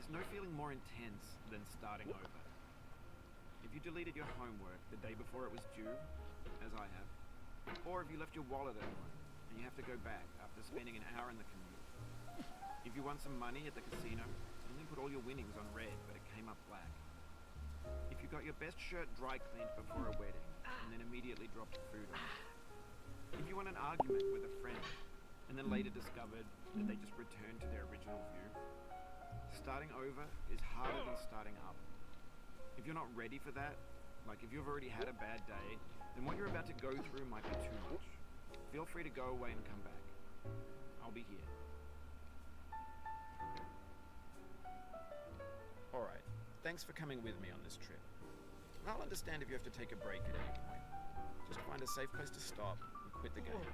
There's no feeling more intense than starting over. If you deleted your homework the day before it was due, as I have, or if you left your wallet at home and you have to go back after spending an hour in the commute. If you won some money at the casino and then put all your winnings on red but it came up black. If you got your best shirt dry cleaned before a wedding and then immediately dropped food on it. If you won an argument with a friend and then later discovered that they just returned to their original view. Starting over is harder than starting up. If you're not ready for that, like if you've already had a bad day, then what you're about to go through might be too much. Feel free to go away and come back. I'll be here. Alright, thanks for coming with me on this trip. I'll understand if you have to take a break at any point. Just find a safe place to stop and quit the game.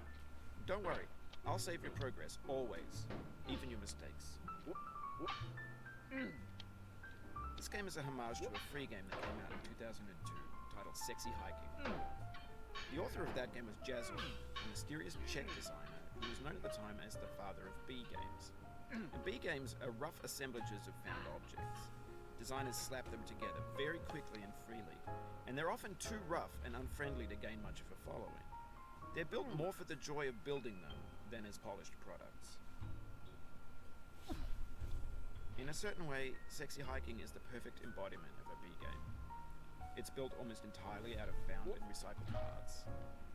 Don't worry, I'll save your progress, always, even your mistakes. This game is a homage to a free game that came out in 2002, titled Sexy Hiking. The author of that game was Jazzuo, a mysterious Czech designer who was known at the time as the father of B games. And B games are rough assemblages of found objects. Designers slap them together very quickly and freely, and they're often too rough and unfriendly to gain much of a following. They're built more for the joy of building them than as polished products. In a certain way, Sexy Hiking is the perfect embodiment of a B game. It's built almost entirely out of found and recycled parts,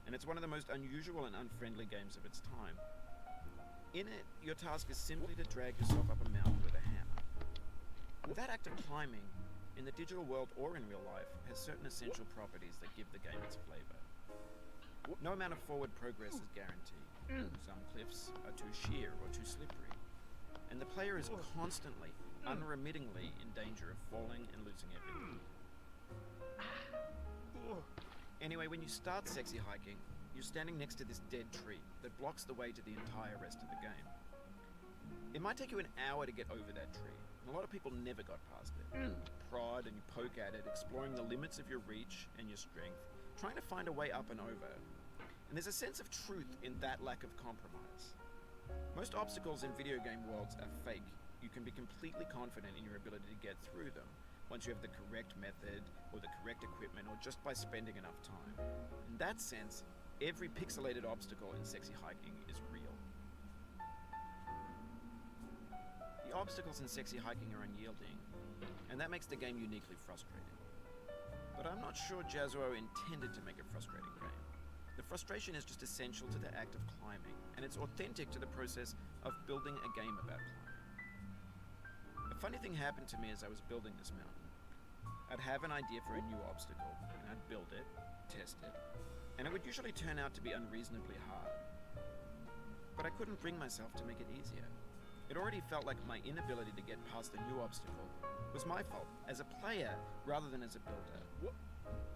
and it's one of the most unusual and unfriendly games of its time. In it, your task is simply to drag yourself up a mountain with a hammer. That act of climbing, in the digital world or in real life, has certain essential properties that give the game its flavor. No amount of forward progress is guaranteed. Some cliffs are too sheer or too slippery, and the player is constantly, unremittingly in danger of falling and losing everything. Anyway, when you start Sexy Hiking, you're standing next to this dead tree that blocks the way to the entire rest of the game. It might take you an hour to get over that tree, and a lot of people never got past it. You prod and you poke at it, exploring the limits of your reach and your strength, trying to find a way up and over. And there's a sense of truth in that lack of compromise. Most obstacles in video game worlds are fake. You can be completely confident in your ability to get through them once you have the correct method or the correct equipment or just by spending enough time. In that sense, every pixelated obstacle in Sexy Hiking is real. The obstacles in Sexy Hiking are unyielding, and that makes the game uniquely frustrating. But I'm not sure Jazzuo intended to make a frustrating game. The frustration is just essential to the act of climbing, and it's authentic to the process of building a game about climbing. A funny thing happened to me as I was building this mountain. I'd have an idea for a new obstacle, and I'd build it, test it, and it would usually turn out to be unreasonably hard. But I couldn't bring myself to make it easier. It already felt like my inability to get past the new obstacle was my fault, as a player rather than as a builder.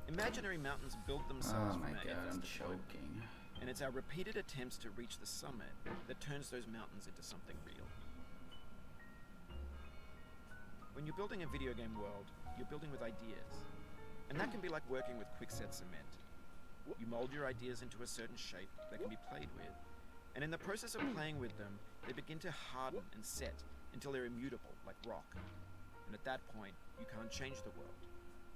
Imaginary mountains build themselves from our efforts to choking. And it's our repeated attempts to reach the summit that turns those mountains into something real. When you're building a video game world, you're building with ideas. And that can be like working with quickset cement. You mold your ideas into a certain shape that can be played with, and in the process of playing with them, they begin to harden and set until they're immutable, like rock. And at that point, you can't change the world.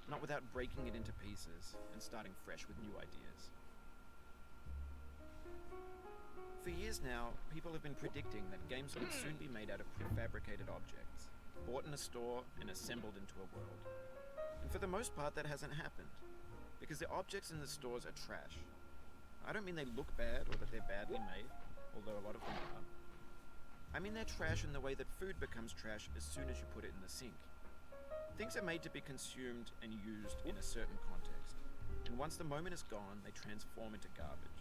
Not without breaking it into pieces and starting fresh with new ideas. For years now, people have been predicting that games would soon be made out of prefabricated objects, bought in a store and assembled into a world. And for the most part, that hasn't happened, because the objects in the stores are trash. I don't mean they look bad or that they're badly made, although a lot of them are. I mean they're trash in the way that food becomes trash as soon as you put it in the sink. Things are made to be consumed and used in a certain context, and once the moment is gone, they transform into garbage.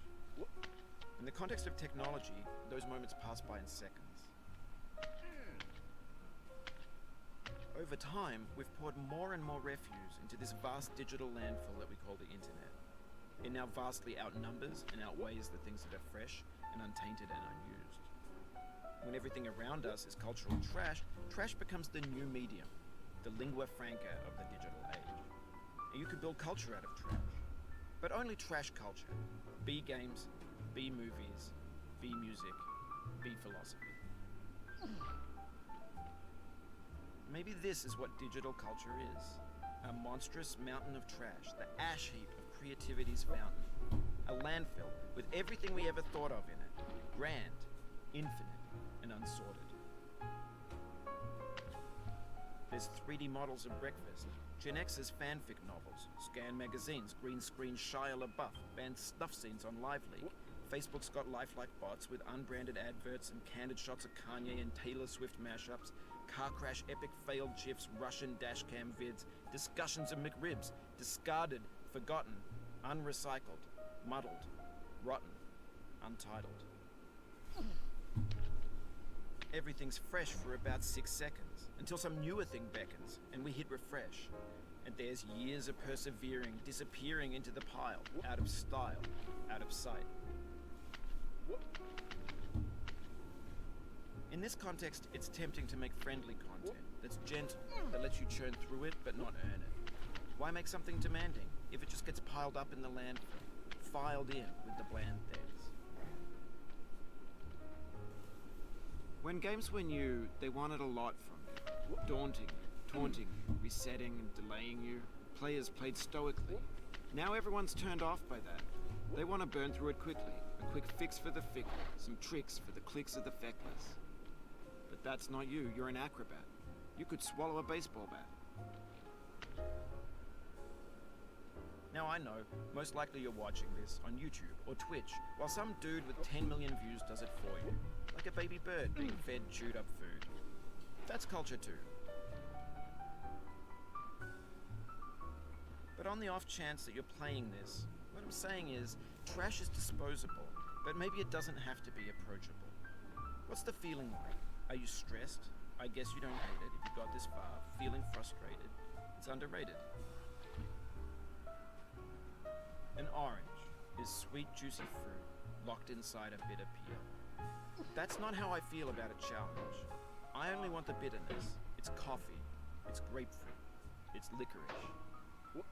In the context of technology, those moments pass by in seconds. Over time, we've poured more and more refuse into this vast digital landfill that we call the internet. It now vastly outnumbers and outweighs the things that are fresh and untainted and unused. When everything around us is cultural trash, trash becomes the new medium, the lingua franca of the digital age. And you can build culture out of trash, but only trash culture. B games, B movies, B music, B philosophy. Maybe this is what digital culture is. A monstrous mountain of trash, the ash heap of creativity's fountain. A landfill with everything we ever thought of in it. Grand, infinite, and unsorted. There's 3D models of breakfast, Gen X's fanfic novels, scan magazines, green screen Shia LaBeouf, banned snuff scenes on LiveLeak. Facebook's got lifelike bots with unbranded adverts and candid shots of Kanye and Taylor Swift mashups, car crash epic failed GIFs, Russian dashcam vids, discussions of McRibs, discarded, forgotten, unrecycled, muddled, rotten, untitled. Everything's fresh for about 6 seconds, until some newer thing beckons, and we hit refresh. And there's years of persevering, disappearing into the pile, out of style, out of sight. In this context, it's tempting to make friendly content that's gentle, that lets you churn through it but not earn it. Why make something demanding if it just gets piled up in the landfill, filed in with the bland things? When games were new, they wanted a lot from you. Daunting you, taunting you, resetting and delaying you. Players played stoically. Now everyone's turned off by that. They want to burn through it quickly. A quick fix for the fickle, some tricks for the clicks of the feckless. But that's not you, you're an acrobat. You could swallow a baseball bat. Now I know, most likely you're watching this on YouTube or Twitch, while some dude with 10 million views does it for you. Like a baby bird being fed chewed up food. That's culture too. But on the off chance that you're playing this, what I'm saying is, trash is disposable, but maybe it doesn't have to be approachable. What's the feeling like? Are you stressed? I guess you don't hate it if you got this far. Feeling frustrated? It's underrated. An orange is sweet, juicy fruit locked inside a bitter peel. That's not how I feel about a challenge. I only want the bitterness. It's coffee. It's grapefruit. It's licorice.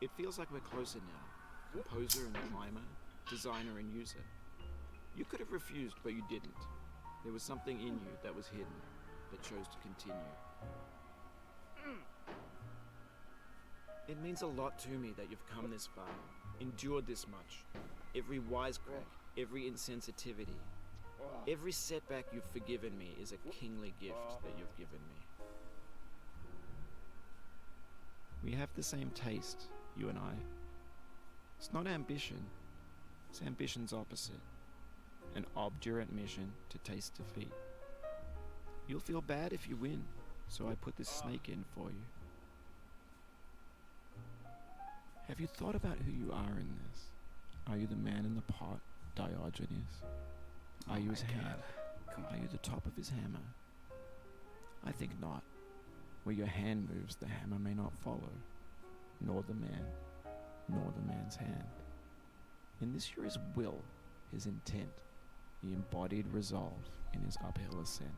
It feels like we're closer now. Composer and climber, designer and user. You could have refused, but you didn't. There was something in you that was hidden, that chose to continue. It means a lot to me that you've come this far, endured this much. Every wisecrack, every insensitivity, every setback you've forgiven me is a kingly gift that you've given me. We have the same taste, you and I. It's not ambition, it's ambition's opposite. An obdurate mission to taste defeat. You'll feel bad if you win, so I put this snake in for you. Have you thought about who you are in this? Are you the man in the pot, Diogenes? Are you his hand? Are you the top of his hammer? I think not. Where your hand moves, the hammer may not follow, nor the man, nor the man's hand. In this you're his will, his intent, the embodied resolve in his uphill ascent.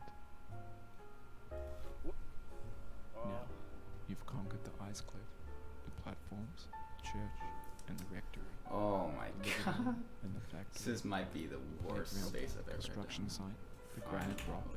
Now, you've conquered the ice cliff, the platforms, the church, and the rectory. Oh my god. And the factory. This might be the worst space I've ever construction done. site, the granite rock,